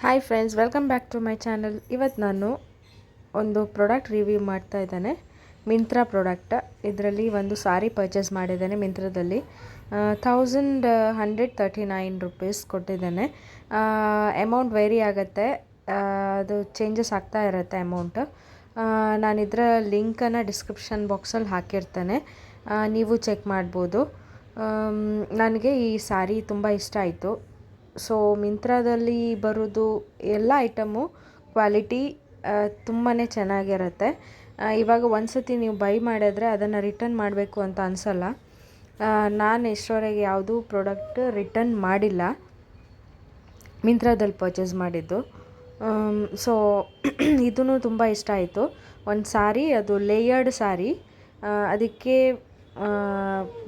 Hi friends, welcome back to my channel. ಇವತ್ತು ನಾನು ಒಂದು ಪ್ರಾಡಕ್ಟ್ ರಿವ್ಯೂ ಮಾಡ್ತಾ ಇದ್ದೇನೆ. ಮಿಂತ್ರಾ ಪ್ರಾಡಕ್ಟ್. ಇದರಲ್ಲಿ ಒಂದು ಸಾರಿ ಪರ್ಚೇಸ್ ಮಾಡಿದ್ದೇನೆ ಮಿಂತ್ರದಲ್ಲಿ. 1139 ರುಪೀಸ್ ಕೊಟ್ಟಿದ್ದೇನೆ. ಅಮೌಂಟ್ ವೇರಿ ಆಗುತ್ತೆ, ಅದು ಚೇಂಜಸ್ ಆಗ್ತಾ ಇರುತ್ತೆ ಅಮೌಂಟ್. ನಾನು ಇದರ ಲಿಂಕನ್ನು ಡಿಸ್ಕ್ರಿಪ್ಷನ್ ಬಾಕ್ಸಲ್ಲಿ ಹಾಕಿರ್ತೇನೆ, ನೀವು ಚೆಕ್ ಮಾಡ್ಬೋದು. ನನಗೆ ಈ ಸಾರಿ ತುಂಬ ಇಷ್ಟ ಆಯಿತು. ಸೊ ಮಿಂತ್ರಾದಲ್ಲಿ ಬರೋದು ಎಲ್ಲ ಐಟಮು ಕ್ವಾಲಿಟಿ ತುಂಬಾ ಚೆನ್ನಾಗಿರುತ್ತೆ. ಇವಾಗ ಒಂದು ಸತಿ ನೀವು ಬೈ ಮಾಡಿದ್ರೆ ಅದನ್ನು ರಿಟರ್ನ್ ಮಾಡಬೇಕು ಅಂತ ಅನಿಸಲ್ಲ. ನಾನು ಇಷ್ಟರವರೆಗೆ ಯಾವುದೂ ಪ್ರಾಡಕ್ಟ್ ರಿಟರ್ನ್ ಮಾಡಿಲ್ಲ, ಮಿಂತ್ರಾದಲ್ಲಿ ಪರ್ಚೇಸ್ ಮಾಡಿದ್ದು. ಸೊ ಇದೂ ತುಂಬ ಇಷ್ಟ ಆಯಿತು. ಒಂದು ಸಾರಿ, ಅದು ಲೇಯರ್ಡ್ ಸಾರಿ, ಅದಕ್ಕೆ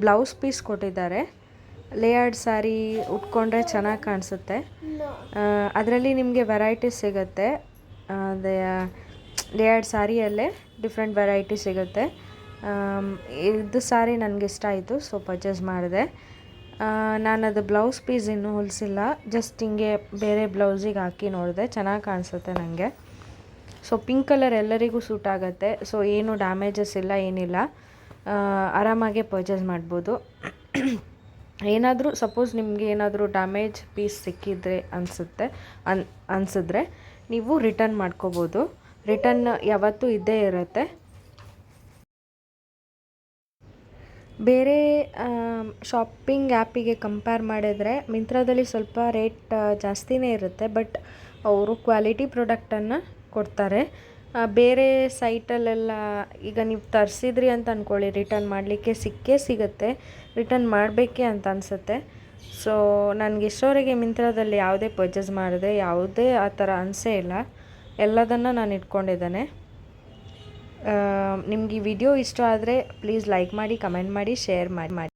ಬ್ಲೌಸ್ ಪೀಸ್ ಕೊಟ್ಟಿದ್ದಾರೆ. ಲೇಯರ್ಡ್ ಸಾರಿ ಉಟ್ಕೊಂಡ್ರೆ ಚೆನ್ನಾಗಿ ಕಾಣಿಸುತ್ತೆ. ಅದರಲ್ಲಿ ನಿಮಗೆ ವೆರೈಟೀಸ್ ಸಿಗುತ್ತೆ. ಅದೇ ಲೇಯರ್ಡ್ ಸಾರಿಯಲ್ಲೇ ಡಿಫ್ರೆಂಟ್ ವೆರೈಟಿ ಸಿಗುತ್ತೆ. ಇದು ಸಾರಿ ನನಗೆ ಇಷ್ಟ ಆಯಿತು, ಸೊ ಪರ್ಚೇಸ್ ಮಾಡಿದೆ. ನಾನು ಅದು ಬ್ಲೌಸ್ ಪೀಸ್ ಇನ್ನೂ ಹೊಲಿಸಿಲ್ಲ, ಜಸ್ಟ್ ಹಿಂಗೆ ಬೇರೆ ಬ್ಲೌಸಿಗೆ ಹಾಕಿ ನೋಡಿದೆ, ಚೆನ್ನಾಗಿ ಕಾಣಿಸುತ್ತೆ ನನಗೆ. ಸೊ ಪಿಂಕ್ ಕಲರ್ ಎಲ್ಲರಿಗೂ ಸೂಟ್ ಆಗುತ್ತೆ. ಸೊ ಏನು ಡ್ಯಾಮೇಜಸ್ ಇಲ್ಲ, ಏನಿಲ್ಲ, ಆರಾಮಾಗೆ ಪರ್ಚೇಸ್ ಮಾಡ್ಬೋದು. ಏನಾದರೂ ಸಪೋಸ್ ನಿಮಗೆ ಏನಾದರೂ ಡ್ಯಾಮೇಜ್ ಪೀಸ್ ಸಿಕ್ಕಿದ್ರೆ ಅನಿಸಿದ್ರೆ ನೀವು ರಿಟರ್ನ್ ಮಾಡ್ಕೋಬೋದು. ರಿಟರ್ನ್ ಯಾವತ್ತೂ ಇದ್ದೇ ಇರುತ್ತೆ. ಬೇರೆ ಶಾಪಿಂಗ್ ಆ್ಯಪಿಗೆ ಕಂಪೇರ್ ಮಾಡಿದರೆ ಮಿಂತ್ರಾದಲ್ಲಿ ಸ್ವಲ್ಪ ರೇಟ್ ಜಾಸ್ತಿನೇ ಇರುತ್ತೆ, ಬಟ್ ಅವರು ಕ್ವಾಲಿಟಿ ಪ್ರಾಡಕ್ಟನ್ನು ಕೊಡ್ತಾರೆ. ಬೇರೆ ಸೈಟಲ್ಲೆಲ್ಲ ಈಗ ನೀವು ತರಿಸಿದ್ರಿ ಅಂತ ಅಂದ್ಕೊಳ್ಳಿ, ರಿಟರ್ನ್ ಮಾಡಲಿಕ್ಕೆ ಸಿಗುತ್ತೆ, ರಿಟರ್ನ್ ಮಾಡಬೇಕೇ ಅಂತ ಅನಿಸುತ್ತೆ. ಸೊ ನನಗೆ ಇಷ್ಟವರೆಗೆ ಮಿಂತ್ರಾದಲ್ಲಿ ಯಾವುದೇ ಪರ್ಚೇಸ್ ಮಾಡಿದೆ ಯಾವುದೇ ಆ ಥರ ಅನಿಸೇ ಇಲ್ಲ, ಎಲ್ಲದನ್ನು ನಾನು ಇಟ್ಕೊಂಡಿದ್ದೇನೆ. ನಿಮ್ಗೆ ಈ ವಿಡಿಯೋ ಇಷ್ಟ ಆದರೆ ಪ್ಲೀಸ್ ಲೈಕ್ ಮಾಡಿ, ಕಮೆಂಟ್ ಮಾಡಿ, ಶೇರ್ ಮಾಡಿ.